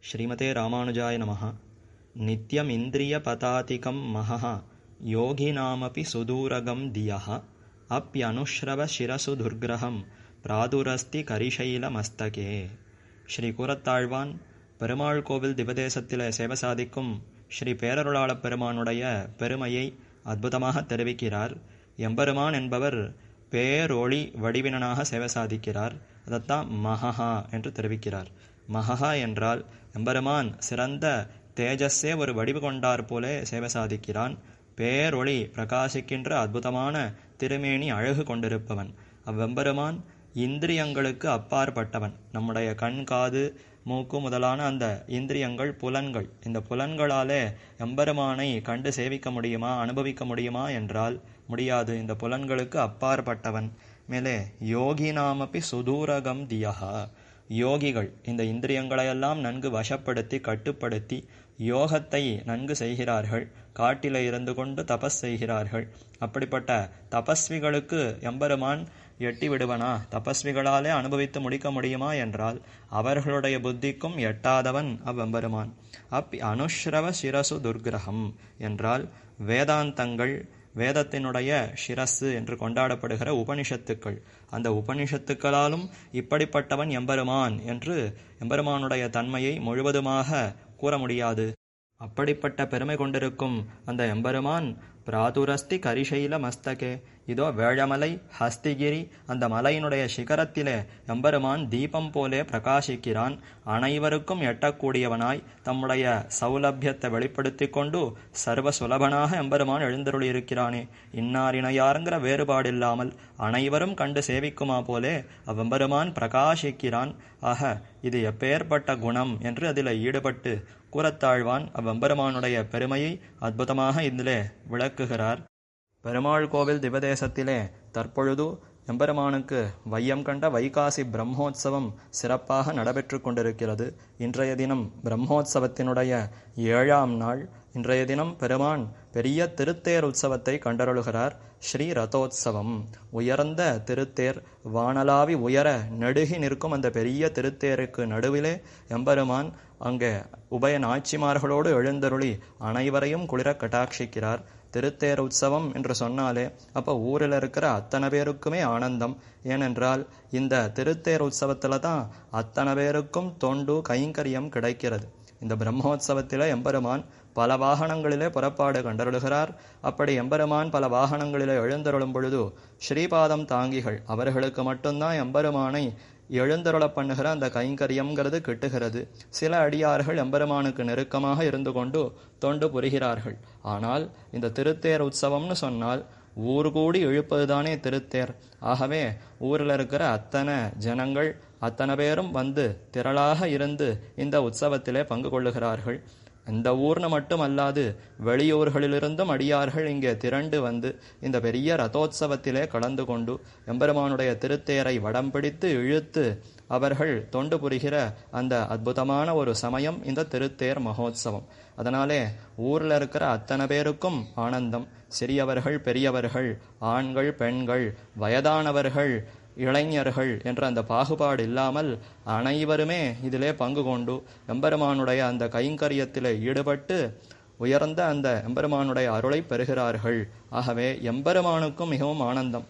ஸ்ரீமதே ராமானுஜாய நமஹ. நித்யமிந்திரியபதாதிகம் மஹः யோகிநாமபி சுதூரகம் தியः அப்யனுஷ்ரவ சிரசு துர்கிரகம் பிராதுரஸ்தி கரிசைல மஸ்தகே. ஸ்ரீ கூரத்தாழ்வான் பெருமாள் கோவில் திவதேசத்திலே சேவை சாதிக்கும் ஸ்ரீ பேரருளாளப் பெருமானுடைய பெருமையை அற்புதமாக தெரிவிக்கிறார். எம்பெருமான் என்பவர் பேரொளி வடிவினனாக சேவை சாதிக்கிறார். அதைத்தான் மஹஹா என்று தெரிவிக்கிறார். மஹஹா என்றால் எம்பெருமான் சிறந்த தேஜஸே ஒரு வடிவு கொண்டார் போலே சேவை சாதிக்கிறான். பேரொளி பிரகாசிக்கின்ற அற்புதமான திருமேனி அழகு கொண்டிருப்பவன். அவ்வெம்பெருமான் இந்திரியங்களுக்கு அப்பாற்பட்டவன். நம்முடைய கண், காது, மூக்கு முதலான அந்த இந்திரியங்கள், புலன்கள், இந்த புலன்களாலே எம்பெருமானை கண்டு சேவிக்க முடியுமா, அனுபவிக்க முடியுமா என்றால் முடியாது. இந்த புலன்களுக்கு அப்பாற்பட்டவன். மேலே யோகிநாமபி சுதூரகம் தியஹா, யோகிகள் இந்த இந்திரியங்களையெல்லாம் நன்கு வசப்படுத்தி கட்டுப்படுத்தி யோகத்தை நன்கு செய்கிறார்கள். காட்டிலே இருந்து கொண்டு தபஸ் செய்கிறார்கள். அப்படிப்பட்ட தபஸ்விகளுக்கு எம்பெருமான் எட்டி விடுவனா? தபஸ்விகளாலே அனுபவித்து முடிக்க முடியுமா என்றால் அவர்களுடைய புத்திக்கும் எட்டாதவன் அவ்வெம்பெருமான். அனுஷ்ரவ சிரசு துர்கிரகம் என்றால் வேதாந்தங்கள், வேதத்தினுடைய சிரசு என்று கொண்டாடப்படுகிற உபனிஷத்துக்கள், அந்த உபனிஷத்துக்களாலும் இப்படிப்பட்டவன் எம்பெருமான் என்று எம்பெருமானுடைய தன்மையை முழுவதுமாக கூற முடியாது. அப்படிப்பட்ட பெருமை கொண்டிருக்கும் அந்த எம்பெருமான் பிராதுரஸ்தி கரிசைல மஸ்தகே, இதோ வேழமலை ஹஸ்திகிரி அந்த மலையினுடைய சிகரத்திலே எம்பெருமான் தீபம் போலே பிரகாசிக்கிறான். அனைவருக்கும் எட்டக்கூடியவனாய் தம்முடைய சௌலபியத்தை வெளிப்படுத்தி கொண்டு சர்வ சுலபனாக எம்பெருமான் எழுந்தருளி இருக்கிறானே. இன்னாரினையாருங்கிற வேறுபாடில்லாமல் அனைவரும் கண்டு சேவிக்குமா போலே அவ்வெம்பெருமான் பிரகாசிக்கிறான். ஆக இது எப்பேற்பட்ட குணம் என்று அதில் ஈடுபட்டு கூரத்தாழ்வான் அவ்வெம்பெருமானுடைய பெருமையை அற்புதமாக இதிலே விளக்குகிறார். பெருமாள் கோவில் திவதேசத்திலே தற்பொழுது எம்பெருமானுக்கு வையம் கண்ட வைகாசி பிரம்மோற்சவம் சிறப்பாக நடைபெற்று கொண்டிருக்கிறது. இன்றைய தினம் பிரம்மோற்சவத்தினுடைய 7ஆம் நாள். இன்றைய தினம் பெருமான் பெரிய திருத்தேர் உற்சவத்தை கண்டருளுகிறார். ஸ்ரீ ரதோத்சவம், உயர்ந்த திருத்தேர், வானலாவி உயர நெடுகி நிற்கும் அந்த பெரிய திருத்தேருக்கு நடுவிலே எம்பெருமான் அங்கே உபய நாச்சிமார்களோடு எழுந்தருளி அனைவரையும் குளிர கட்டாட்சிக்கிறார். திருத்தேர் உற்சவம் என்று சொன்னாலே அப்போ ஊரில் இருக்கிற அத்தனை பேருக்குமே ஆனந்தம். ஏனென்றால் இந்த திருத்தேர் உற்சவத்தில் தான் அத்தனை பேருக்கும் தொண்டு கைங்கரியம் கிடைக்கிறது. இந்த பிரம்மோற்சவத்தில் எம்பெருமான் பல வாகனங்களிலே புறப்பாடு கண்டருளுகிறார். அப்படி எம்பெருமான் பல வாகனங்களிலே எழுந்தருளும் பொழுது ஸ்ரீபாதம் தாங்கிகள் அவர்களுக்கு மட்டும்தான் எம்பெருமானை எழுந்தருள பண்ணுகிற அந்த கைங்கரியம்ங்கிறது கிட்டுகிறது. சில அடியார்கள் எம்பெருமானுக்கு நெருக்கமாக இருந்து கொண்டு தொண்டு புரிகிறார்கள். ஆனால் இந்த திருத்தேர் உற்சவம்னு சொன்னால் ஊர் கூடி இழுப்பதுதானே திருத்தேர். ஆகவே ஊரில் இருக்கிற அத்தனை ஜனங்கள் அத்தனை பேரும் வந்து திரளாக இருந்து இந்த உற்சவத்திலே பங்கு கொள்ளுகிறார்கள். இந்த ஊர்னு மட்டும் அல்லாது வெளியூர்களிலிருந்தும் அடியார்கள் இங்கே திரண்டு வந்து இந்த பெரிய ரதோத்சவத்திலே கலந்து கொண்டு எம்பெருமானுடைய திருத்தேரை வடம் பிடித்து இழுத்து அவர்கள் தொண்டு புரிகிற அந்த அற்புதமான ஒரு சமயம் இந்த திருத்தேர் மகோத்சவம். அதனாலே ஊரில் இருக்கிற அத்தனை பேருக்கும் ஆனந்தம். சிறியவர்கள், பெரியவர்கள், ஆண்கள், பெண்கள், வயதானவர்கள், இளைஞர்கள் என்ற அந்த பாகுபாடு இல்லாமல் அனைவருமே இதிலே பங்கு கொண்டு எம்பெருமானுடைய அந்த கைங்கரியத்திலே ஈடுபட்டு உயர்ந்த அந்த எம்பெருமானுடைய அருளை பெறுகிறார்கள். ஆகவே எம்பெருமானுக்கும் மிகவும் ஆனந்தம்.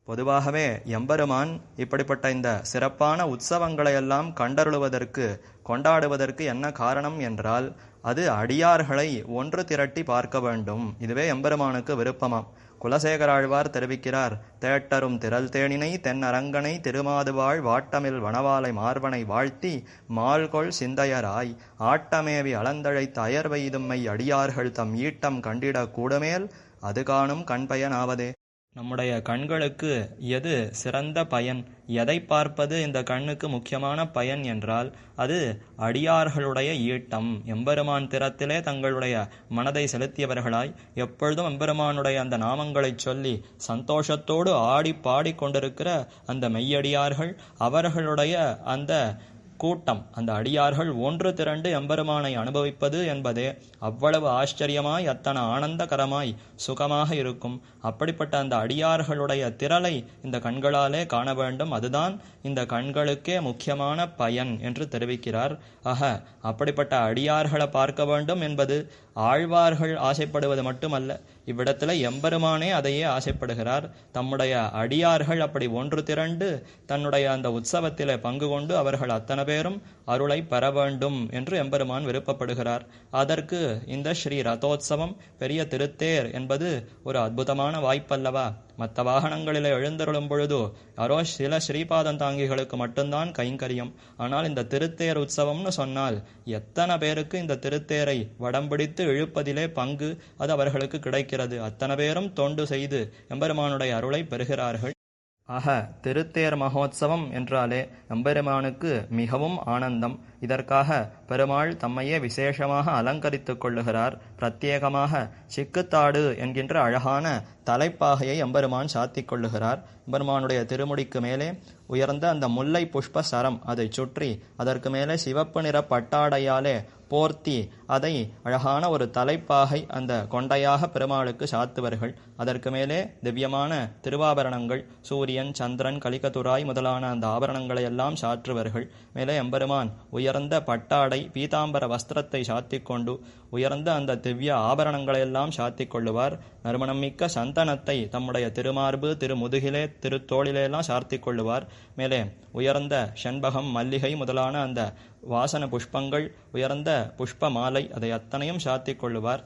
பொதுவாகவே எம்பெருமான் இப்படிப்பட்ட இந்த சிறப்பான உற்சவங்களையெல்லாம் கண்டருளுவதற்கு, கொண்டாடுவதற்கு என்ன காரணம் என்றால் அது அடியார்களை ஒன்று திரட்டி பார்க்க வேண்டும். இதுவே எம்பெருமானுக்கு விருப்பமாம். குலசேகராழ்வார் தெரிவிக்கிறார். தேட்டரும் திரள் தேனினை தென்னரங்கனை திருமாதுவாழ் வாட்டமில் வனவாலை மார்பனை வாழ்த்தி மால்கொள் சிந்தையராய் ஆட்டமேவி அளந்தழைத்த அயர்வெய்தும்மை அடியார்கள் தம் ஈட்டம் கண்டிட கூடமேல் அது காணும் கண்பயனாவதே. நம்முடைய கண்களுக்கு எது சிறந்த பயன், எதை பார்ப்பது இந்த கண்ணுக்கு முக்கியமான பயன் என்றால் அது அடியார்களுடைய ஈட்டம். எம்பெருமான் திறத்திலே தங்களுடைய மனதை செலுத்தியவர்களாய் எப்பொழுதும் எம்பெருமானுடைய அந்த நாமங்களை சொல்லி சந்தோஷத்தோடு ஆடி பாடி கொண்டிருக்கிற அந்த மெய்யடியார்கள், அவர்களுடைய அந்த கூட்டம், அந்த அடியார்கள் ஒன்று திரண்டு எம்பெருமானை அனுபவிப்பது என்பதே அவ்வளவு ஆச்சரியமாய், அத்தனை ஆனந்தகரமாய், சுகமாக இருக்கும். அப்படிப்பட்ட அந்த அடியார்களுடைய திரளை இந்த கண்களாலே காண வேண்டும். அதுதான் இந்த கண்களுக்கே முக்கியமான பயன் என்று தெரிவிக்கிறார். ஆக அப்படிப்பட்ட அடியார்களை பார்க்க வேண்டும் என்பது ஆழ்வார்கள் ஆசைப்படுவது மட்டுமல்ல, இவ்விடத்துல எம்பெருமானே அதையே ஆசைப்படுகிறார். தம்முடைய அடியார்கள் அப்படி ஒன்று திரண்டு தன்னுடைய அந்த உற்சவத்திலே பங்கு கொண்டு அவர்கள் அத்தனை பேரும் அருளை பெற வேண்டும் என்று எம்பெருமான் விருப்பப்படுகிறார். அதற்கு இந்த ஸ்ரீ ரதோத்சவம், பெரிய திருத்தேர் என்பது ஒரு அற்புதமான வாய்ப்பல்லவா? மற்ற வாகனங்களிலே எழுந்தருளும் பொழுது யாரோ சில ஸ்ரீபாதம் தாங்கிகளுக்கு மட்டும்தான் கைங்கரியம். ஆனால் இந்த திருத்தேர் உற்சவம்னு சொன்னால் எத்தனை பேருக்கு இந்த திருத்தேரை வடம்பிடித்து இழுப்பதிலே பங்கு அது அவர்களுக்கு கிடைக்கிறது. அத்தனை பேரும் தொண்டு செய்து எம்பெருமானுடைய அருளை பெறுகிறார்கள். ஆக திருத்தேர் மகோத்சவம் என்றாலே எம்பெருமானுக்கு மிகவும் ஆனந்தம். இதற்காக பெருமாள் தம்மையே விசேஷமாக அலங்கரித்துக் கொள்ளுகிறார். பிரத்யேகமாக சிக்குத்தாடு என்கின்ற அழகான தலைப்பாகையை எம்பெருமான் சாத்திக் கொள்ளுகிறார். எம்பெருமானுடைய திருமுடிக்கு மேலே உயர்ந்த அந்த முல்லை புஷ்ப சரம், அதை சுற்றி அதற்கு மேலே சிவப்பு நிற பட்டாடையாலே போர்த்தி அதை அழகான ஒரு தலைப்பாகை அந்த கொண்டையாக பெருமாளுக்கு சாத்துவர்கள். அதற்கு மேலே திவ்யமான திருவாபரணங்கள், சூரியன், சந்திரன், கலிகத்துராய் முதலான அந்த ஆபரணங்களை எல்லாம் சாற்றுவர்கள். மேலே எம்பெருமான் உயர்ந்த பட்டாடை பீதாம்பர வஸ்திரத்தை சாத்திக் கொண்டு உயர்ந்த அந்த திவ்ய ஆபரணங்களையெல்லாம் சாத்திக் கொள்ளுவார். நறுமணம் மிக்க சந்தனத்தை தம்முடைய திருமார்பு, திருமுதுகிலே, திருத்தோளிலெல்லாம் சார்த்திக் கொள்ளுவார். மேலே உயர்ந்த செண்பகம், மல்லிகை முதலான அந்த வாசன புஷ்பங்கள், உயர்ந்த புஷ்ப மாலை, அதை அத்தனையும் சாத்திக் கொள்ளுவார்.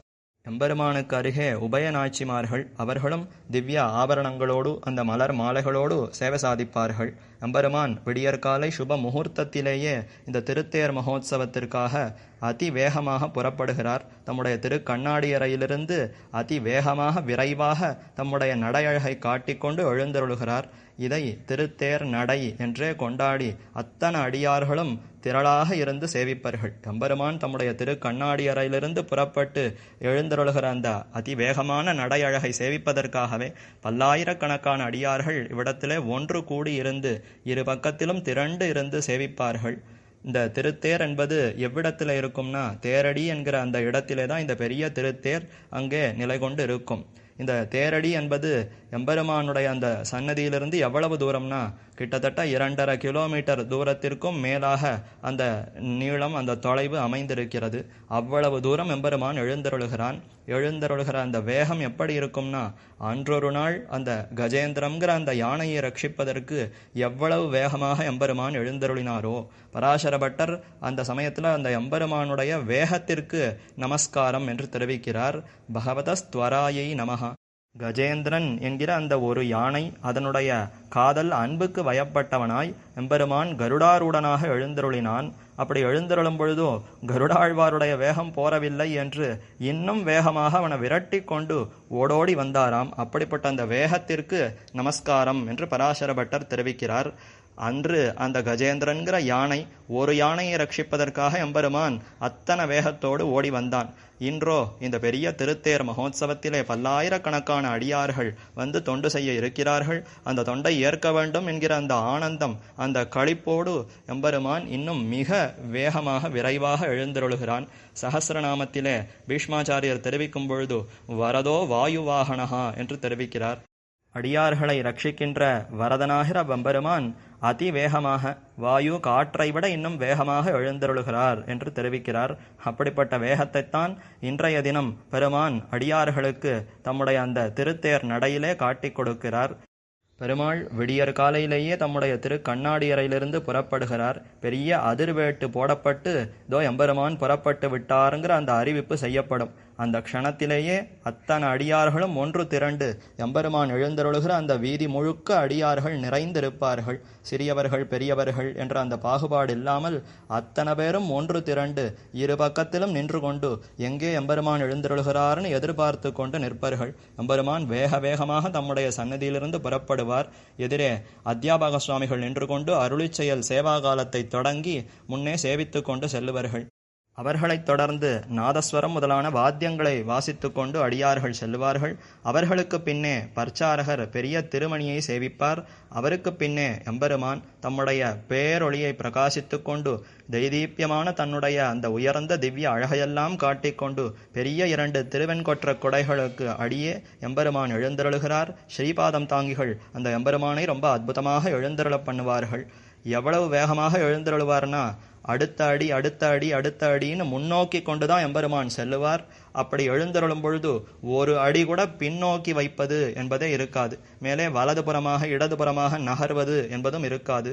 எம்பெருமானுக்கு அருகே உபயநாச்சிமார்கள், அவர்களும் திவ்ய ஆபரணங்களோடு அந்த மலர் மாலைகளோடு சேவை சாதிப்பார்கள். எம்பெருமான் விடியற்காலை சுப முகூர்த்தத்திலேயே இந்த திருத்தேர் மகோத்சவத்திற்காக அதிவேகமாக புறப்படுகிறார். தம்முடைய திருக்கண்ணாடியறையிலிருந்து அதிவேகமாக விரைவாக தம்முடைய நடையழகை காட்டிக்கொண்டு எழுந்தருளுகிறார். இதை திருத்தேர் நடை என்றே கொண்டாடி அத்தனை அடியார்களும் திரளாக இருந்து சேவிப்பர்கள். எம்பெருமான் தம்முடைய திருக்கண்ணாடியறையிலிருந்து புறப்பட்டு எழுந்தருளுகிற அந்த அதிவேகமான நடையழகை சேவிப்பதற்காகவே பல்லாயிரக்கணக்கான அடியார்கள் இவ்விடத்திலே ஒன்று கூடி இருந்து இரு பக்கத்திலும் திரண்டு இருந்து சேவிப்பார்கள். இந்த திருத்தேர் என்பது எவ்விடத்தில் இருக்கும்னா, தேரடி என்கிற அந்த இடத்திலே தான் இந்த பெரிய திருத்தேர் அங்கே நிலை கொண்டு இருக்கும். இந்த தேரடி என்பது எம்பெருமானுடைய அந்த சன்னதியிலிருந்து எவ்வளவு தூரம்னா, கிட்டத்தட்ட 2.5 கிலோமீட்டர் தூரத்திற்கும் மேலாக அந்த நீளம், அந்த தொலைவு அமைந்திருக்கிறது. அவ்வளவு தூரம் எம்பெருமான் எழுந்தருளுகிறான். எழுந்தருளுகிற அந்த வேகம் எப்படி இருக்கும்னா, அன்றொரு நாள் அந்த கஜேந்திரம்ங்கிற அந்த யானையை ரட்சிப்பதற்கு எவ்வளவு வேகமாக எம்பெருமான் எழுந்தருளினாரோ, பராசர பட்டர் அந்த சமயத்தில் அந்த எம்பெருமானுடைய வேகத்திற்கு நமஸ்காரம் என்று தெரிவிக்கிறார். பகவதஸ்துவராயை நமஹ. கஜேந்திரன் என்கிற அந்த ஒரு யானை, அதனுடைய காதல் அன்புக்கு வயப்பட்டவனாய் எம்பெருமான் கருடாரூடனாக எழுந்தருளினான். அப்படி எழுந்தருளும் பொழுதோ கருடாழ்வாருடைய வேகம் போரவில்லை என்று இன்னும் வேகமாக அவனை விரட்டி கொண்டு ஓடோடி வந்தாராம். அப்படிப்பட்ட அந்த வேகத்திற்கு நமஸ்காரம் என்று பராசர பட்டர் தெரிவிக்கிறார். அன்று அந்த கஜேந்திரன்கிற யானை, ஒரு யானையை ரட்சிப்பதற்காக எம்பெருமான் அத்தனை வேகத்தோடு ஓடி வந்தான். இன்றோ இந்த பெரிய திருத்தேர் மகோத்சவத்திலே பல்லாயிரக்கணக்கான அடியார்கள் வந்து தொண்டு செய்ய இருக்கிறார்கள். அந்த தொண்டை ஏற்க வேண்டும் என்கிற அந்த ஆனந்தம், அந்த களிப்போடு எம்பெருமான் இன்னும் மிக வேகமாக விரைவாக எழுந்தருளுகிறான். சஹஸ்ரநாமத்திலே பீஷ்மாச்சாரியர் தெரிவிக்கும் பொழுது வரதோ வாயுவாகனஹா என்று தெரிவிக்கிறார். அடியார்களை ரட்சிக்கின்ற வரதனாகிற எம்பெருமான் அதிவேகமாக, வாயு காற்றை விட இன்னும் வேகமாக எழுந்தருளுகிறார் என்று தெரிவிக்கிறார். அப்படிப்பட்ட வேகத்தைத்தான் இன்றைய தினம் பெருமான் அடியார்களுக்கு தம்முடைய அந்த திருத்தேர் நடையிலே காட்டிக் கொடுக்கிறார். பெருமாள் விடியற் காலையிலேயே தம்முடைய திருக்கண்ணாடியறையிலிருந்து புறப்படுகிறார். பெரிய அதிர்வேட்டு போடப்பட்டு தோ எம்பெருமான் புறப்பட்டு விட்டாருங்கிற அந்த அறிவிப்பு செய்யப்படும். அந்த க்ஷணத்திலேயே அத்தனை அடியார்களும் ஒன்று திரண்டு எம்பெருமான் எழுந்தருளுகிற அந்த வீதி முழுக்க அடியார்கள் நிறைந்திருப்பார்கள். சிறியவர்கள் பெரியவர்கள் என்ற அந்த பாகுபாடு இல்லாமல் அத்தனை பேரும் ஒன்று திரண்டு இரு பக்கத்திலும் நின்று கொண்டு எங்கே எம்பெருமான் எழுந்தருளுகிறார்னு எதிர்பார்த்து கொண்டு நிற்பார்கள். எம்பெருமான் வேக வேகமாக தம்முடைய சன்னதியிலிருந்து புறப்படுவார். எதிரே அத்தியாபக சுவாமிகள் நின்று கொண்டு அருளிச் செயல் சேவா காலத்தை தொடங்கி முன்னே சேவித்து கொண்டு செல்லுவார்கள். அவர்களைத் தொடர்ந்து நாதஸ்வரம் முதலான வாத்தியங்களை வாசித்து கொண்டு அடியார்கள் செல்லுவார்கள். அவர்களுக்கு பின்னே பர்ச்சாரகர் பெரிய திருமணியை சேவிப்பார். அவருக்கு பின்னே எம்பெருமான் தம்முடைய பேரொளியை பிரகாசித்து கொண்டு தைதீப்யமான தன்னுடைய அந்த உயர்ந்த திவ்ய அழகையெல்லாம் காட்டிக்கொண்டு பெரிய 2 திருவெண்கொற்ற கொடைகளுக்கு அடியே எம்பெருமான் எழுந்தருளுகிறார். ஸ்ரீபாதம் தாங்கிகள் அந்த எம்பெருமானை ரொம்ப அற்புதமாக எழுந்தருள பண்ணுவார்கள். எவ்வளவு வேகமாக எழுந்தருளுவார்னா அடுத்த அடி அடுத்த அடி அடுத்த அடின்னு முன்னோக்கி கொண்டுதான் எம்பெருமான் செல்லுவார். அப்படி எழுந்தருளும் பொழுது ஒரு அடி கூட பின்னோக்கி வைப்பது என்பதே இருக்காது. மேலே வலதுபுறமாக இடதுபுறமாக நகர்வது என்பதும் இருக்காது.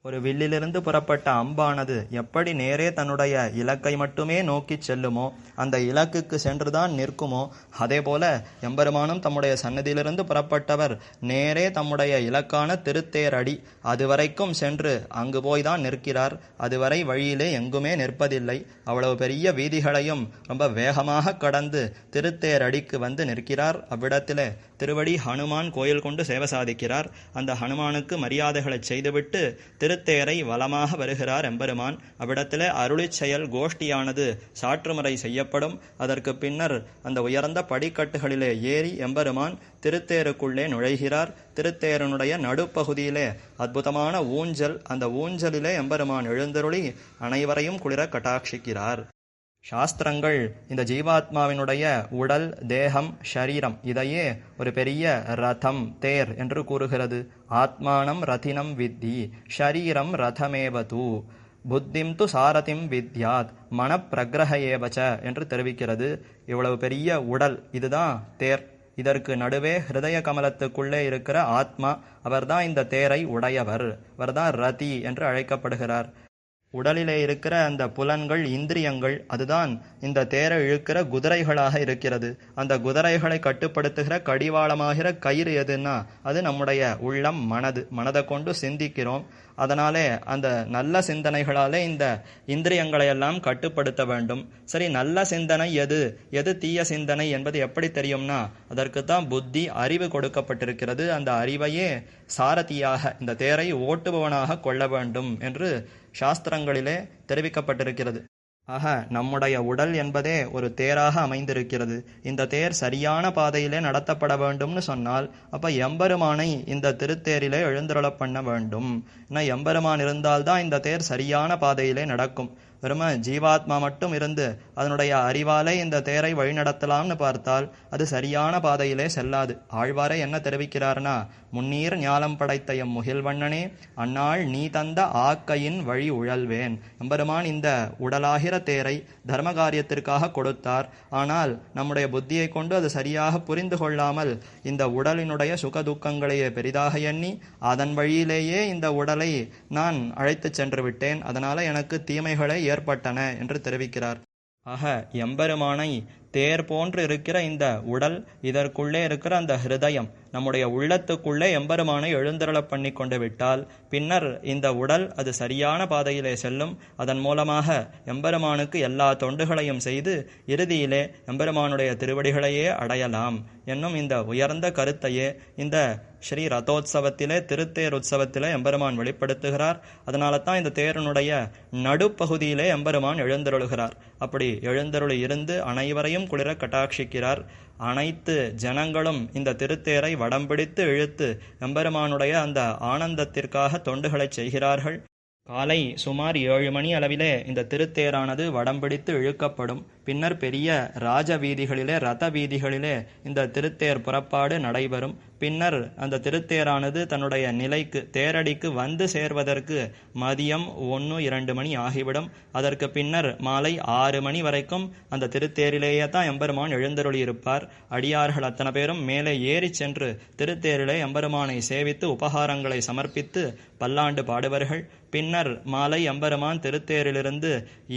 ஒரு வில்லிலிருந்து புறப்பட்ட அம்பானது எப்படி நேரே தன்னுடைய இலக்கை மட்டுமே நோக்கி செல்லுமோ, அந்த இலக்குக்கு சென்றுதான் நிற்குமோ, அதே போல எம்பெருமானும் தம்முடைய சன்னதியிலிருந்து புறப்பட்டவர் நேரே தம்முடைய இலக்கான திருத்தேரடி அதுவரைக்கும் சென்று அங்கு போய்தான் நிற்கிறார். அதுவரை வழியிலே எங்குமே நிற்பதில்லை. அவ்வளவு பெரிய வீதிகளையும் ரொம்ப வேகமாக கடந்து திருத்தேரடிக்கு வந்து நிற்கிறார். அவ்விடத்திலே திருவடி ஹனுமான் கோயில் கொண்டு சேவை சாதிக்கிறார். அந்த ஹனுமானுக்கு மரியாதைகளை செய்துவிட்டு திருத்தேரை வலமாக வருகிறார் எம்பெருமான். அவ்விடத்திலே அருளிச் செயல் கோஷ்டியானது சாற்றுமுறை செய்யப்படும். அதற்கு பின்னர் அந்த உயர்ந்த படிக்கட்டுகளிலே ஏறி எம்பெருமான் திருத்தேருக்குள்ளே நுழைகிறார். திருத்தேரனுடைய நடுப்பகுதியிலே அற்புதமான ஊஞ்சல், அந்த ஊஞ்சலிலே எம்பெருமான் எழுந்தருளி அனைவரையும் குளிர கட்டாட்சிக்கிறார். சாஸ்திரங்கள் இந்த ஜீவாத்மாவினுடைய உடல், தேகம், ஷரீரம் இதையே ஒரு பெரிய ரதம், தேர் என்று கூறுகிறது. ஆத்மானம் ரதினம் வித்தி ஷரீரம் ரதமேவது புத்திம் து சாரதிம் வித்யாத் மனப்பிரகிரஹ ஏவச்ச என்று தெரிவிக்கிறது. இவ்வளவு பெரிய உடல், இதுதான் தேர். இதற்கு நடுவே ஹிருதய கமலத்துக்குள்ளே இருக்கிற ஆத்மா, அவர்தான் இந்த தேரை உடையவர். அவர்தான் ரதி என்று அழைக்கப்படுகிறார். உடலிலே இருக்கிற அந்த புலன்கள், இந்திரியங்கள், அதுதான் இந்த தேரை இழுக்கிற குதிரைகளாக இருக்கிறது. அந்த குதிரைகளை கட்டுப்படுத்துகிற கடிவாளமாகிற கயிறு எதுன்னா அது நம்முடைய உள்ளம், மனதை கொண்டு சிந்திக்கிறோம். அதனாலே அந்த நல்ல சிந்தனைகளாலே இந்த இந்திரியங்களை எல்லாம் கட்டுப்படுத்த வேண்டும். சரி, நல்ல சிந்தனை எது, எது தீய சிந்தனை என்பது எப்படி தெரியும்னா அதற்குத்தான் புத்தி, அறிவு கொடுக்கப்பட்டிருக்கிறது. அந்த அறிவையே சாரதியாக, இந்த தேரை ஓட்டுபவனாக கொள்ள வேண்டும் என்று சாஸ்திரங்களிலே தெரிவிக்கப்பட்டிருக்கிறது. ஆக நம்முடைய உடல் என்பதே ஒரு தேராக அமைந்திருக்கிறது. இந்த தேர் சரியான பாதையிலே நடத்தப்பட வேண்டும்னு சொன்னால் அப்ப எம்பெருமானை இந்த திருத்தேரிலே எழுந்தருள பண்ண வேண்டும். ஏன்னா எம்பெருமான் இருந்தால்தான் இந்த தேர் சரியான பாதையிலே நடக்கும். வெறும ஜீவாத்மா மட்டும் இருந்து அதனுடைய அறிவாலே இந்த தேரை வழிநடத்தலாம்னு பார்த்தால் அது சரியான பாதையிலே செல்லாது. ஆழ்வாரை என்ன தெரிவிக்கிறார்னா, முன்னீர் ஞாலம் படைத்த எம் முகில்வண்ணனே அந்நாள் நீ தந்த ஆக்கையின் வழி உழல்வேன். எம்பெருமான் இந்த உடலாகிற தேரை தர்ம காரியத்திற்காக கொடுத்தார். ஆனால் நம்முடைய புத்தியை கொண்டு அது சரியாக புரிந்து கொள்ளாமல் இந்த உடலினுடைய சுக துக்கங்களையே பெரிதாக எண்ணி அதன் வழியிலேயே இந்த உடலை நான் அழைத்து சென்று விட்டேன். அதனால எனக்கு தீமைகளை ஏற்பட்டன என்று தெரிவிக்கிறார். ஆக எம்பெருமானை தேர் போன்று இருக்கிற இந்த உடல், இதற்குள்ளே இருக்கிற அந்த ஹிருதயம், நம்முடைய உள்ளத்துக்குள்ளே எம்பெருமானை எழுந்தருள பண்ணி கொண்டு விட்டால் பின்னர் இந்த உடல் அது சரியான பாதையிலே செல்லும். அதன் மூலமாக எம்பெருமானுக்கு எல்லா தொண்டுகளையும் செய்து இறுதியிலே எம்பெருமானுடைய திருவடிகளையே அடையலாம் என்னும் இந்த உயர்ந்த கருத்தையே இந்த ஸ்ரீ ரதோத்சவத்திலே, திருத்தேர் உற்சவத்திலே எம்பெருமான் வெளிப்படுத்துகிறார். அதனால தான் இந்த தேரனுடைய நடுப்பகுதியிலே எம்பெருமான் எழுந்தருளுகிறார். அப்படி எழுந்தருளி இருந்து அனைவரையும் குளிர கட்டாட்சிக்கிறார். அனைத்து ஜனங்களும் இந்த திருத்தேரை வடம்பிடித்து இழுத்து எம்பெருமானுடைய அந்த ஆனந்தத்திற்காக தொண்டுகளை செய்கிறார்கள். காலை சுமார் 7 மணி அளவிலே இந்த திருத்தேரானது வடம்பிடித்து இழுக்கப்படும். பின்னர் பெரிய ராஜ வீதிகளிலே, ரத வீதிகளிலே இந்த திருத்தேர் புறப்பாடு நடைபெறும். பின்னர் அந்த திருத்தேரானது தன்னுடைய நிலைக்கு, தேரடிக்கு வந்து சேர்வதற்கு மதியம் 1-2 மணி ஆகிவிடும். அதற்கு பின்னர் மாலை 6 மணி வரைக்கும் அந்த திருத்தேரிலேயே தான் எம்பெருமான் எழுந்தருளி இருப்பார். அடியார்கள் அத்தனை பேரும் மேலே ஏறி சென்று திருத்தேரிலே எம்பெருமானை சேவித்து உபகாரங்களை சமர்ப்பித்து பல்லாண்டு பாடுவர்கள். பின்னர் மாலை எம்பெருமான் திருத்தேரிலிருந்து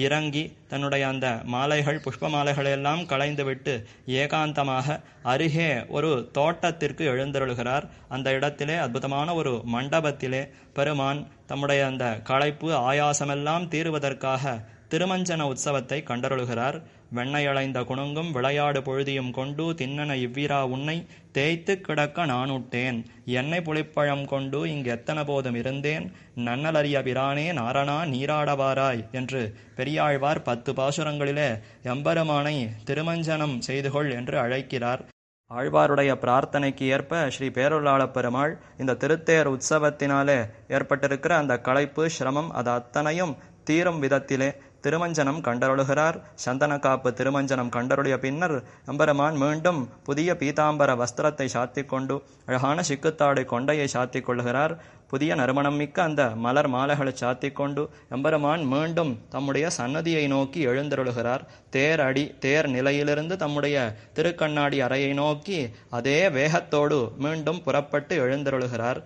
இறங்கி தன்னுடைய அந்த மாலைகள், புஷ்ப மாலைகளை எல்லாம் களைந்துவிட்டு ஏகாந்தமாக அருகே ஒரு தோட்டத்திற்கு எழுந்தருளுகிறார். அந்த இடத்திலே அற்புதமான ஒரு மண்டபத்திலே பெருமான் தம்முடைய அந்த களைப்பு, ஆயாசமெல்லாம் தீருவதற்காக திருமஞ்சன உற்சவத்தை கண்டருளுகிறார். வெண்ணையளைந்த குணுங்கும் விளையாடு பொழுதியும் கொண்டு தின்னன இவ்விரா உன்னை தேய்த்து கிடக்க நானுட்டேன் எண்ணெய் புளிப்பழம் கொண்டு இங்கெத்தன போதும் இருந்தேன் நன்னலறிய பிரானே நாரணா நீராடவாராய் என்று பெரியாழ்வார் 10 பாசுரங்களிலே எம்பெருமானை திருமஞ்சனம் செய்துகொள் என்று அழைக்கிறார். ஆழ்வாருடைய பிரார்த்தனைக்கு ஏற்ப ஸ்ரீ பேருளாளப் பெருமாள் இந்த திருத்தேர் உற்சவத்தினாலே ஏற்பட்டிருக்கிற அந்த களைப்பு சிரமம் அது அத்தனையும் தீரும் விதத்திலே திருமஞ்சனம் கண்டருளுகிறார். சந்தன காப்பு திருமஞ்சனம் கண்டருளிய பின்னர் எம்பெருமான் மீண்டும் புதிய பீதாம்பர வஸ்திரத்தை சாத்திக் கொண்டு அழகான சிக்குத்தாடை கொண்டையை சாத்திக் கொள்ளுகிறார். புதிய நறுமணம் மிக்க அந்த மலர் மாலைகளை சாத்திக் கொண்டு எம்பெருமான் மீண்டும் தம்முடைய சன்னதியை நோக்கி எழுந்தருளுகிறார். தேர் நிலையிலிருந்து தம்முடைய திருக்கண்ணாடி அறையை நோக்கி அதே வேகத்தோடு மீண்டும் புறப்பட்டு எழுந்தருளுகிறார்.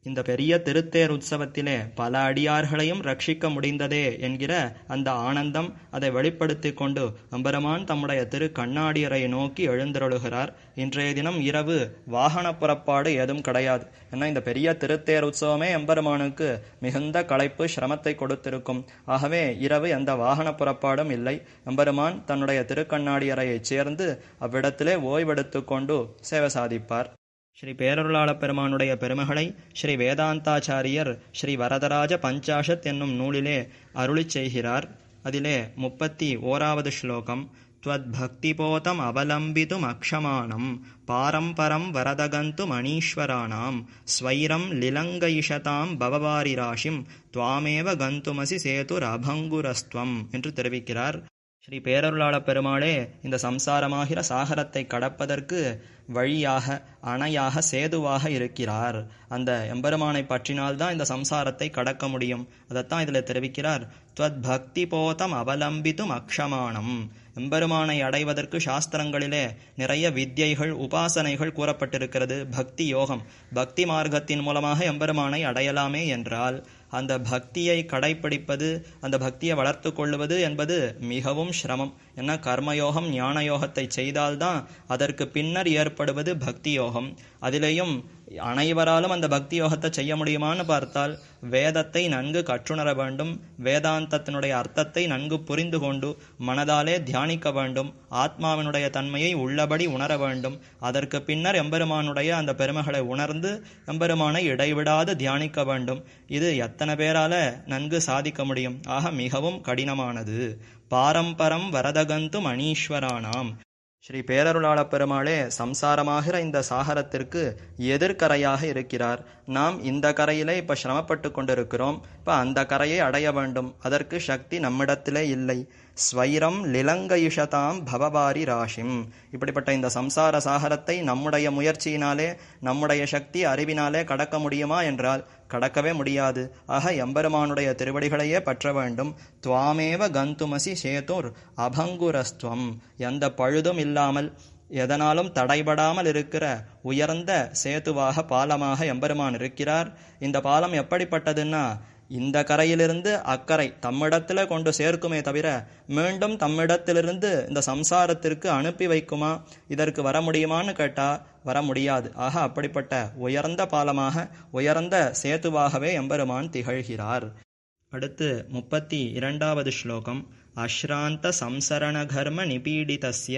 இந்த பெரிய திருத்தேர் உற்சவத்திலே பல அடியார்களையும் ரட்சிக்க முடிந்ததே என்கிற அந்த ஆனந்தம் அதை வெளிப்படுத்தி கொண்டு எம்பெருமான் தம்முடைய திரு கண்ணாடியரை நோக்கி எழுந்தருளுகிறார். இன்றைய தினம் இரவு வாகன புறப்பாடு ஏதும் கிடையாது. ஏன்னா இந்த பெரிய திருத்தேர் உற்சவமே எம்பெருமானுக்கு மிகுந்த களைப்பு சிரமத்தை கொடுத்திருக்கும். ஆகவே இரவு எந்த வாகன புறப்பாடும் இல்லை. எம்பெருமான் தன்னுடைய திருக்கண்ணாடியரையை சேர்ந்து அவ்விடத்திலே ஓய்வெடுத்து கொண்டு சேவை சாதிப்பார். ஸ்ரீ பேரருளாளப் பெருமானுடைய பெருமைகளை ஸ்ரீ வேதாந்தாச்சாரியர் ஸ்ரீ வரதராஜ பஞ்சாஷத் என்னும் நூலிலே அருளிச் செய்கிறார். அதிலே 31வது ஸ்லோகம் த்வத்பக்திபோதம் அவலம்பிதும் அக்ஷமானம் பாரம்பரம் வரதகந்து மணீஸ்வராணாம் ஸ்வைரம் லிலங்கயிஷதாம் பவவாரிராஷிம் துவாமேவ கந்துமசி சேதுர் அபங்குரஸ்துவம் என்று தெரிவிக்கிறார். ஸ்ரீ பேரருளாளப் பெருமாளே இந்த சம்சாரமாகிற சாகரத்தை கடப்பதற்கு வழியாக அணையாக சேதுவாக இருக்கிறார். அந்த எம்பெருமானை பற்றினால்தான் இந்த சம்சாரத்தை கடக்க முடியும். அதைத்தான் இதில் தெரிவிக்கிறார். த்வத் பக்தி போதம் அவலம்பிதும் அக்ஷமானம். எம்பெருமானை அடைவதற்கு சாஸ்திரங்களிலே நிறைய வித்யைகள் உபாசனைகள் கூறப்பட்டிருக்கிறது. பக்தி யோகம், பக்தி மார்க்கத்தின் மூலமாக எம்பெருமானை அடையலாமே என்றால் அந்த பக்தியை கடைப்பிடிப்பது, அந்த பக்தியை வளர்த்து கொள்வது என்பது மிகவும் சிரமம். ஏன்னா கர்மயோகம் ஞான யோகத்தை செய்தால்தான் அதற்கு பின்னர் ஏற்படுவது பக்தி யோகம். அதிலேயும் அனைவராலும் அந்த பக்தி யோகத்தை செய்ய முடியுமான்னு பார்த்தால் வேதத்தை நன்கு கற்றுணர வேண்டும், வேதாந்தத்தினுடைய அர்த்தத்தை நன்கு புரிந்து கொண்டு மனதாலே தியானிக்க வேண்டும், ஆத்மாவினுடைய தன்மையை உள்ளபடி உணர வேண்டும். அதற்கு பின்னர் எம்பெருமானுடைய அந்த பெருமைகளை உணர்ந்து எம்பெருமானை இடைவிடாது தியானிக்க வேண்டும். இது எத்தனை பேரால நன்கு சாதிக்க முடியும்? ஆக மிகவும் கடினமானது. பாரம்பரம் வரதகந்து மணீஸ்வரானாம். ஸ்ரீ பேரருளாளப் பெருமாளே சம்சாரமாகிற இந்த சாகரத்திற்கு எதிர்கரையாக இருக்கிறார். நாம் இந்த கரையிலே இப்ப சிரமப்பட்டு கொண்டிருக்கிறோம். இப்ப அந்த கரையை அடைய வேண்டும். அதற்கு சக்தி நம்மிடத்திலே இல்லை. ஸ்வைரம் லிலங்கயிஷதாம் பவபாரி ராஷிம். இப்படிப்பட்ட இந்த சம்சார சாகரத்தை நம்முடைய முயற்சியினாலே நம்முடைய சக்தி அறிவினாலே கடக்க முடியுமா என்றால் கடக்கவே முடியாது. ஆக எம்பெருமானுடைய திருவடிகளையே பற்ற வேண்டும். துவாமேவ கந்துமசி சேதுர் அபங்குரஸ்துவம். எந்த பழுதும் இல்லாமல் எதனாலும் தடைபடாமல் இருக்கிற உயர்ந்த சேதுவாக பாலமாக எம்பெருமான் இருக்கிறார். இந்த பாலம் எப்படிப்பட்டதுன்னா இந்த கரையிலிருந்து அக்கறை தம்மிடத்துல கொண்டு சேர்க்குமே தவிர மீண்டும் தம்மிடத்திலிருந்து இந்த சம்சாரத்திற்கு அனுப்பி வைக்குமா, இதற்கு வர முடியுமான்னு கேட்டா வர முடியாது. ஆக அப்படிப்பட்ட உயர்ந்த பாலமாக உயர்ந்த சேதுவாகவே எம்பெருமான் திகழ்கிறார். அடுத்து 32வது ஸ்லோகம் அஸ்ராந்த சம்சரண கர்ம நிபீடிதஸ்ய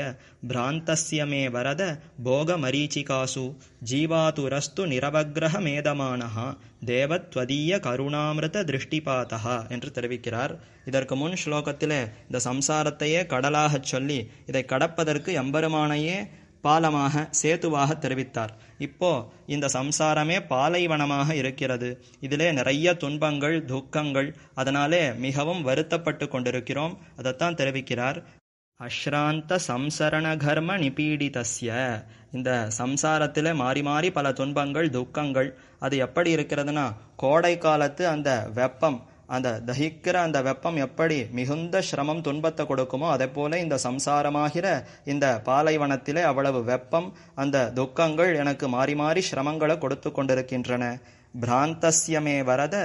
பிராந்தஸ்ய மே வரத போக மரீச்சிகாசு ஜீவாதுரஸ்து நிரவக்ரஹ மேதமானஹ தேவத்வதீய கருணாமிருத திருஷ்டிபாதஹ என்று தெரிவிக்கிறார். இதற்கு முன் ஸ்லோகத்திலே இந்த சம்சாரத்தையே கடலாகச் சொல்லி இதை கடப்பதற்கு எம்பெருமானையே பாலமாக சேதுவாக தெரிவித்தார். இப்போ இந்த சம்சாரமே பாலைவனமாக இருக்கிறது. இதிலே நிறைய துன்பங்கள் துக்கங்கள், அதனாலே மிகவும் வருத்தப்பட்டு கொண்டிருக்கிறோம். அதைத்தான் தெரிவிக்கிறார். அஸ்ராந்த சம்சரண கர்ம நிபீடிதஸ்ய. இந்த சம்சாரத்திலே மாறி மாறி பல துன்பங்கள் துக்கங்கள். அது எப்படி இருக்கிறதுனா கோடை காலத்து அந்த வெப்பம், அந்த தகிக்கிற அந்த வெப்பம் எப்படி மிகுந்த சிரமம் துன்பத்தை கொடுக்குமோ அதே போல இந்த சம்சாரமாகிற இந்த பாலைவனத்திலே அவ்வளவு வெப்பம், அந்த துக்கங்கள் எனக்கு மாறி மாறி சிரமங்களை கொடுத்து கொண்டிருக்கின்றன. பிராந்தஸ்யமே வரத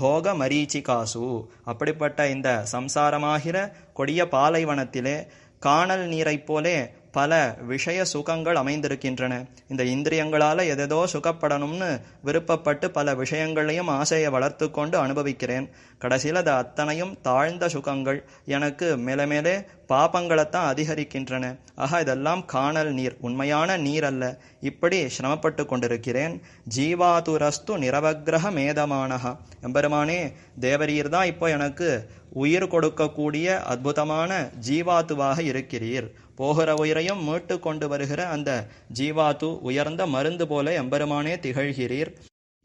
போக மரீச்சிகாசு. அப்படிப்பட்ட இந்த சம்சாரமாகிற கொடிய பாலைவனத்திலே காணல் நீரைப் போலே பல விஷய சுகங்கள் அமைந்திருக்கின்றன. இந்த இந்திரியங்களால எதேதோ சுகப்படணும்னு விருப்பப்பட்டு பல விஷயங்களையும் ஆசையை வளர்த்து கொண்டு அனுபவிக்கிறேன். கடைசியில் அது அத்தனையும் தாழ்ந்த சுகங்கள், எனக்கு மேலே மேலே பாபங்களைத்தான் அதிகரிக்கின்றன. ஆக இதெல்லாம் காணல் நீர், உண்மையான நீர் அல்ல. இப்படி சிரமப்பட்டு கொண்டிருக்கிறேன். ஜீவாதுரஸ்து நிரவக்கிரக மேதமானஹா. எம்பெருமானே, தேவரீர் தான் இப்போ எனக்கு உயிர் கொடுக்கக்கூடிய அற்புதமான ஜீவாத்துவாக இருக்கிறீர். போகிற உயிரையும் மீட்டு கொண்டு வருகிற அந்த ஜீவாத்து உயர்ந்த மருந்து போல எம்பெருமானே திகழ்கிறீர்.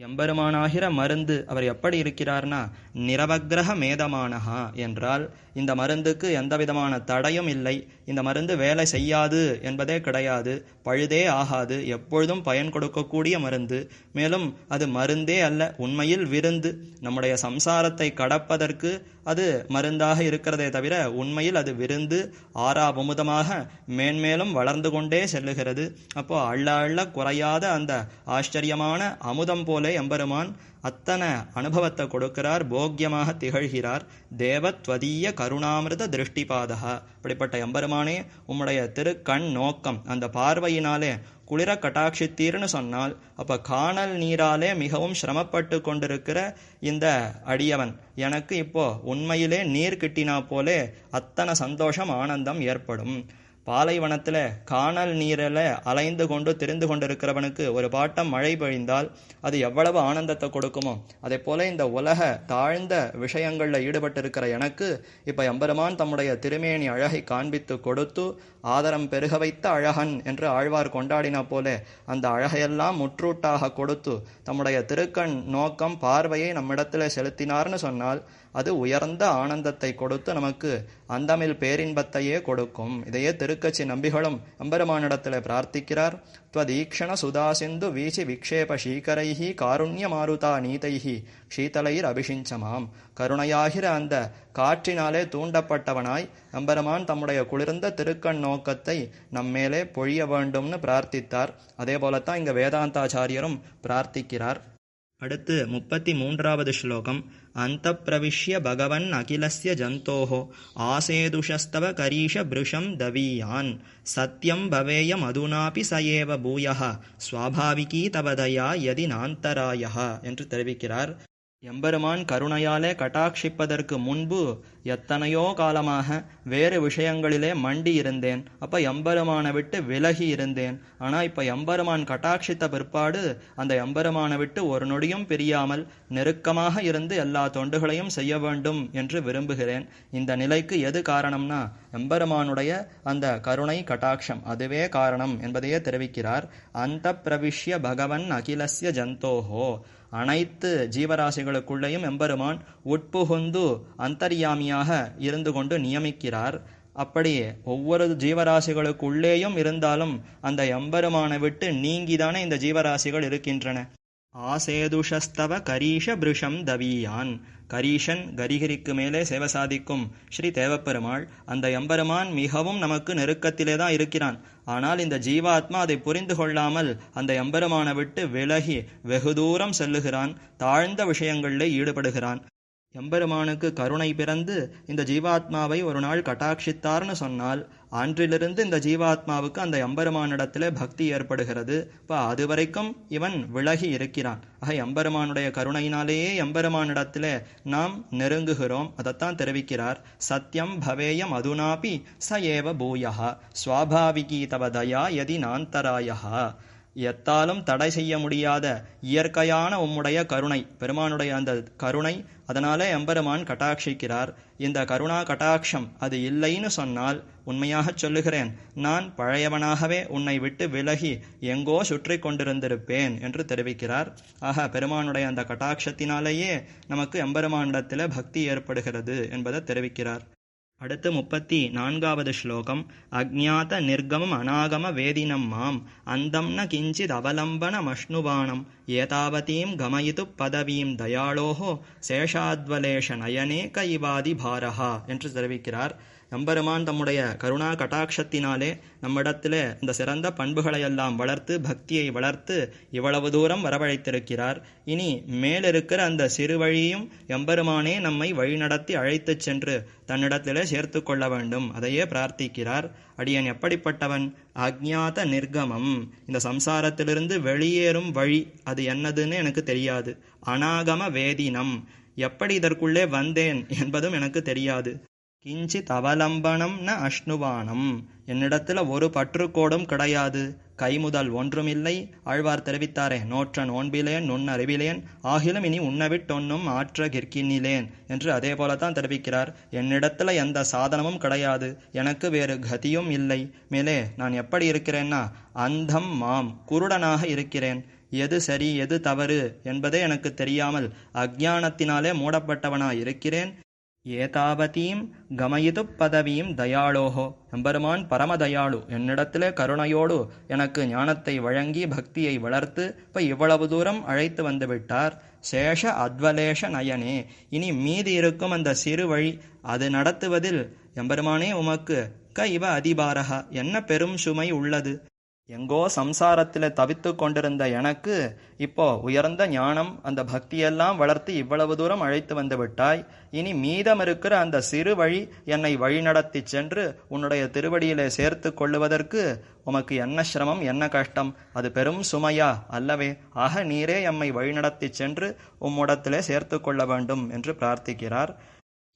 எம்பெருமானாகிற மருந்து அவர் எப்படி இருக்கிறார்னா நிரவக்கிரக மேதமானஹா என்றால் இந்த மருந்துக்கு எந்த விதமான தடையும் இல்லை. இந்த மருந்து வேலை செய்யாது என்பதே கிடையாது, பழுதே ஆகாது, எப்பொழுதும் பயன் கொடுக்கக்கூடிய மருந்து. மேலும் அது மருந்தே அல்ல, உண்மையில் விருந்து. நம்முடைய சம்சாரத்தை கடப்பதற்கு அது மருந்தாக இருக்கிறதே தவிர உண்மையில் அது விருந்து, ஆறாவமுதமாக மேன்மேலும் வளர்ந்து கொண்டே செல்லுகிறது. அப்போ அள்ள அள்ள குறையாத அந்த ஆச்சரியமான அமுதம் போல எம்பெருமான் அத்தனை அனுபவத்தை கொடுக்கிறார், போக்கியமாக திகழ்கிறார். தேவத்வதீய கருணாமிருத திருஷ்டிபாதகா. அப்படிப்பட்ட எம்பெருமானே, உம்முடைய திருக்கண் நோக்கம், அந்த பார்வையினாலே குளிர கட்டாட்சித்தீர்னு சொன்னால், அப்ப காணல் நீராலே மிகவும் சிரமப்பட்டு கொண்டிருக்கிற இந்த அடியவன் எனக்கு இப்போ உண்மையிலே நீர் கிட்டினா போலே அத்தனை சந்தோஷம் ஆனந்தம் ஏற்படும். பாலைவனத்தில் காணல் நீரில் அலைந்து கொண்டு திரிந்து கொண்டிருக்கிறவனுக்கு ஒரு பாட்டம் மழை பொழிந்தால் அது எவ்வளவு ஆனந்தத்தை கொடுக்குமோ, அதே போல இந்த உலக தாழ்ந்த விஷயங்களில் ஈடுபட்டிருக்கிற எனக்கு இப்போ எம்பெருமான் தம்முடைய திருமேனி அழகை காண்பித்து கொடுத்து ஆதரம் பெருக வைத்த அழகன் என்று ஆழ்வார் கொண்டாடினா போல அந்த அழகையெல்லாம் முற்றூட்டாக கொடுத்து தம்முடைய திருக்கண் நோக்கம் பார்வையை நம்மிடத்தில் செலுத்தினார்னு சொன்னால் அது உயர்ந்த ஆனந்தத்தை கொடுத்து நமக்கு அந்தமில் பேரின்பத்தையே கொடுக்கும். இதையே திருக்கச்சி நம்பிகளும் எம்பெருமானிடத்தில் பிரார்த்திக்கிறார். त्वदीक्षण सुदासिन्धु வீசி விக்ஷேப சீகரைஹி காருண்ய மாருதா நீதைஹி ஷீதலைர் அபிஷிஞ்சமாம். கருணையாகிற அந்த காற்றினாலே தூண்டப்பட்டவனாய் எம்பெருமான் தம்முடைய குளிர்ந்த திருக்கண் நோக்கத்தை நம்மேலே பொழிய வேண்டும்னு பிரார்த்தித்தார். அதே போலத்தான் இங்க வேதாந்தாச்சாரியரும் பிரார்த்திக்கிறார். அடுத்து 33வது ஸ்லோகம். அந்த பிரவிஷ்ய பகவன் அகிலஸ்ய ஜந்தோஹோ ஆசேதுஷஸ்தவ கரீஷ பிருஷம் தவீயான் சத்யம் பவேயம் அதுனாபி சயேவ பூயஹ ஸ்வாபாவிகீ தவதயா யதி நாந்தராயஹ என்று தெரிவிக்கிறார். எம்பெருமான் கருணையாலே கட்டாட்சிப்பதற்கு முன்பு எத்தனையோ காலமாக வேறு விஷயங்களிலே மண்டி இருந்தேன். அப்போ எம்பெருமானை விட்டு விலகி இருந்தேன். ஆனால் இப்போ எம்பெருமான் கட்டாட்சித்த பிற்பாடு அந்த எம்பெருமானை விட்டு ஒரு நொடியும் பிரியாமல் நெருக்கமாக இருந்து எல்லா தொண்டுகளையும் செய்ய வேண்டும் என்று விரும்புகிறேன். இந்த நிலைக்கு எது காரணம்னா எம்பெருமானுடைய அந்த கருணை கட்டாட்சம், அதுவே காரணம் என்பதையே தெரிவிக்கிறார். அந்த பிரவிஷ்ய பகவன் அகிலஸ்ய ஜந்தோஹோ. அனைத்து ஜீவராசிகளுக்குள்ளேயும் எம்பெருமான் உட்புகுந்து அந்தர்யாமியாக இருந்து கொண்டு நியமிக்கிறார். அப்படி ஒவ்வொரு ஜீவராசிகளுக்குள்ளேயும் இருந்தாலும் அந்த எம்பெருமானை விட்டு நீங்கிதானே இந்த ஜீவராசிகள் இருக்கின்றன. ஆசேதுஷஸ்தவ கரீஷ பிருஷம் தவீயான். கரீஷன் கரிகரிக்கு மேலே சேவை சாதிக்கும் ஸ்ரீ தேவப்பெருமாள். அந்த எம்பெருமான் மிகவும் நமக்கு நெருக்கத்திலே தான் இருக்கிறான். ஆனால் இந்த ஜீவாத்மா அதை புரிந்து கொள்ளாமல் அந்த எம்பெருமானை விட்டு விலகி வெகு தூரம் செல்லுகிறான், தாழ்ந்த விஷயங்களில் ஈடுபடுகிறான். எம்பெருமானுக்கு கருணை பிறந்து இந்த ஜீவாத்மாவை ஒரு நாள் கட்டாட்சித்தார்னு சொன்னால் அன்றிலிருந்து இந்த ஜீவாத்மாவுக்கு அந்த எம்பெருமானிடத்திலே பக்தி ஏற்படுகிறது. இப்போ அது வரைக்கும் இவன் விலகி இருக்கிறான். ஆக எம்பெருமானுடைய கருணையினாலேயே எம்பெருமானிடத்திலே நாம் நெருங்குகிறோம். அதைத்தான் தெரிவிக்கிறார். சத்யம் பவேயம் அதுனாபி ச ஏவ பூயஹா ஸ்வாபாவிகீ தவ தயா யதி நாந்தராயஹா. எத்தாலும் தடை செய்ய முடியாத இயற்கையான உம்முடைய கருணை, பெருமானுடைய அந்த கருணை, அதனாலே எம்பெருமான் கட்டாட்சிக்கிறார். இந்த கருணா கட்டாட்சம் அது இல்லைன்னு சொன்னால் உண்மையாக சொல்லுகிறேன், நான் பழையவனாகவே உன்னை விட்டு விலகி எங்கோ சுற்றி கொண்டிருந்திருப்பேன் என்று தெரிவிக்கிறார். ஆக பெருமானுடைய அந்த கட்டாட்சத்தினாலேயே நமக்கு எம்பெருமானிடத்தில் பக்தி ஏற்படுகிறது என்பதை தெரிவிக்கிறார். அடுத்து 34வது ஸ்லோகம். அஜ்ஞாத நிர்கமம் அநாகம வேதினம் மாம் அந்தம் ந கிஞ்சித் அவலம்பன மஷ்ணுவானம் ஏதாவதீம் கமயிது பதவீம் தயாளோஹோ சேஷாத்வலேஷ நயனே கைவாதி பாரஹா என்று தெரிவிக்கிறார். எம்பெருமான் தம்முடைய கருணா கட்டாட்சத்தினாலே நம்மிடத்திலே இந்த சிறந்த பண்புகளையெல்லாம் வளர்த்து பக்தியை வளர்த்து இவ்வளவு தூரம் வரவழைத்திருக்கிறார். இனி மேலிருக்கிற அந்த சிறு வழியும் எம்பெருமானே நம்மை வழிநடத்தி அழைத்துச் சென்று தன்னிடத்திலே சேர்த்து கொள்ள வேண்டும். அதையே பிரார்த்திக்கிறார். அடியன் எப்படிப்பட்டவன்? அஜ்ஞாத நிர்கமம், இந்த சம்சாரத்திலிருந்து வெளியேறும் வழி அது என்னதுன்னு எனக்கு தெரியாது. அநாகம வேதினம், எப்படி இதற்குள்ளே வந்தேன் என்பதும் எனக்கு தெரியாது. கிஞ்சித் அவலம்பனம் ந அஷ்ணுவானம், என்னிடத்துல ஒரு பற்றுக்கோடும் கிடையாது. கைமுதல் ஒன்றுமில்லை. ஆழ்வார் தெரிவித்தாரே, நோற்ற நோன்பிலேன் நுண்ணறிவிலேன் ஆகிலும் இனி உண்ணவிட்டொன்னும் ஆற்ற கிற்கின்னிலேன் என்று அதே போலத்தான் தெரிவிக்கிறார். என்னிடத்துல எந்த சாதனமும் கிடையாது, எனக்கு வேறு கதியும் இல்லை. மேலே நான் எப்படி இருக்கிறேன்னா அந்தம் மாம், குருடனாக இருக்கிறேன். எது சரி எது தவறு என்பதே எனக்கு தெரியாமல் அஜ்ஞானத்தினாலே மூடப்பட்டவனாய் இருக்கிறேன். ஏதாவதீம் கமயிது பதவியும் தயாளோஹோ, எம்பெருமான் பரமதயாளு, என்னிடத்திலே கருணையோடு எனக்கு ஞானத்தை வழங்கி பக்தியை வளர்த்து இப்போ இவ்வளவு தூரம் அழைத்து வந்து விட்டார். சேஷ அத்வலேஷ நயனே, இனி மீதி இருக்கும் அந்த சிறு வழி அது நடத்துவதில் எம்பெருமானே உமக்கு இவ அதிபாரகா, என்ன பெரும் சுமை உள்ளது. எங்கோ சம்சாரத்தில் தவித்து கொண்டிருந்த எனக்கு இப்போ உயர்ந்த ஞானம் அந்த பக்தியெல்லாம் வளர்த்து இவ்வளவு தூரம் அழைத்து வந்து விட்டாய். இனி மீதம் இருக்கிற அந்த சிறு வழி என்னை வழிநடத்தி சென்று உன்னுடைய திருவடியிலே சேர்த்து கொள்ளுவதற்கு உமக்கு என்ன சிரமம் என்ன கஷ்டம், அது பெரும் சுமையா அல்லவே. ஆக நீரே எம்மை வழிநடத்தி சென்று உம்முடத்திலே சேர்த்து கொள்ள வேண்டும் என்று பிரார்த்திக்கிறார்.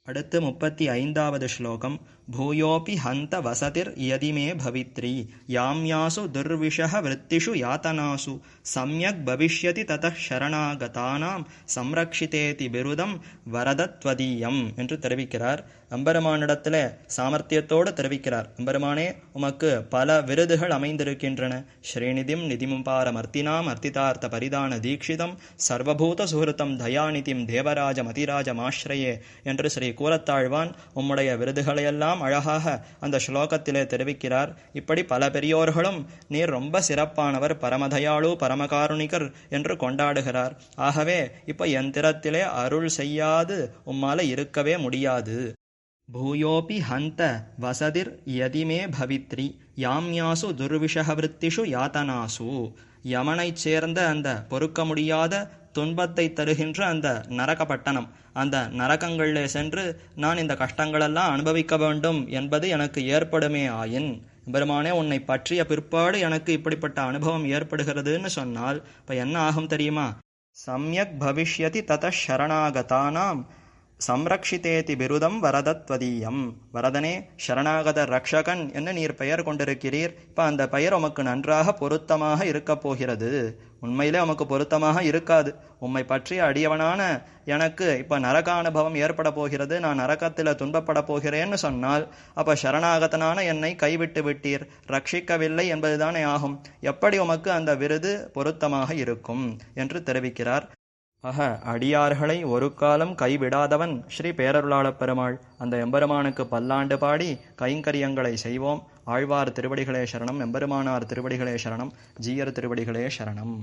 அடுத்து 35வது ஸ்லோகம். பூயோபி ஹந்த வசதிர் யதிமே பவித்ரி யாம்யாசு துர்விஷஹ விருத்திஷு யாதனாசு சம்யக் பவிஷ்யதி ததः சரணாகதானாம் சம்ரக்ஷிதேதி பிருதம் வரதத்வதீயம் என்று தெரிவிக்கிறார். எம்பெருமானிடத்திலே சாமர்த்தியத்தோடு தெரிவிக்கிறார். எம்பெருமானே உமக்கு பல விருதுகள் அமைந்திருக்கின்றன. ஸ்ரீநிதிம் நிதிமுபாரமர்த்தினாம் அர்த்திதார்த்த பரிதான தீட்சிதம் சர்வபூத சுஹൃதம் தயாநிதிம் தேவராஜ மதிராஜமாஸ்ரயே என்று ஸ்ரீ கூரத்தாழ்வான் உம்முடைய விருதுகளையெல்லாம் அழகாக அந்த ஸ்லோகத்திலே தெரிவிக்கிறார். இப்படி பல பெரியோர்களும் நீர் ரொம்ப சிறப்பானவர், பரமதயாளு பரமகாருணிகர் என்று கொண்டாடுகிறார். ஆகவே இப்ப எந்திரத்திலே அருள் செய்யாது உம்மால இருக்கவே முடியாது. பூயோபி ஹந்த வசதிர் யதிமே பவித்ரி யாம்யாசு துர்விஷவிருத்திஷு யாதனாசு, யமனைச் சேர்ந்த அந்த பொறுக்க முடியாத துன்பத்தை தருகின்ற அந்த நரகப்பட்டணம், அந்த நரகங்களிலே சென்று நான் இந்த கஷ்டங்களெல்லாம் அனுபவிக்க வேண்டும் என்பது எனக்கு ஏற்படுமே ஆயின், பெருமானே உன்னை பற்றிய பிற்பாடு எனக்கு இப்படிப்பட்ட அனுபவம் ஏற்படுகிறதுன்னு சொன்னால் இப்போ என்ன ஆகும் தெரியுமா? சம்யக் பவிஷ்யதி தத சரணாகதானாம் சம்ரக்ஷிதேதி பிருதம் வரதத்வதீயம். வரதனே, சரணாகத ரக்ஷகன் என்று நீர் பெயர் கொண்டிருக்கிறீர். இப்போ அந்த பெயர் உமக்கு நன்றாக பொருத்தமாக இருக்கப் போகிறது. உண்மையிலே உமக்கு பொருத்தமாக இருக்காது. உம்மை பற்றிய அடியவனான எனக்கு இப்போ நரக அனுபவம் ஏற்பட போகிறது, நான் நரகத்தில் துன்பப்பட போகிறேன்னு சொன்னால் அப்போ சரணாகதனான என்னை கைவிட்டு விட்டீர், ரட்சிக்கவில்லை என்பதுதானே ஆகும். எப்படி உமக்கு அந்த விருது பொருத்தமாக இருக்கும் என்று தெரிவிக்கிறார். ஆக அடியார்களை ஒரு காலம் கைவிடாதவன் ஸ்ரீ பேரருளாளப் பெருமாள். அந்த எம்பெருமானுக்கு பல்லாண்டு பாடி கைங்கரியங்களை செய்வோம். ஆழ்வார் திருவடிகளே சரணம், எம்பெருமானார் திருவடிகளே சரணம், ஜீயர் திருவடிகளே சரணம்.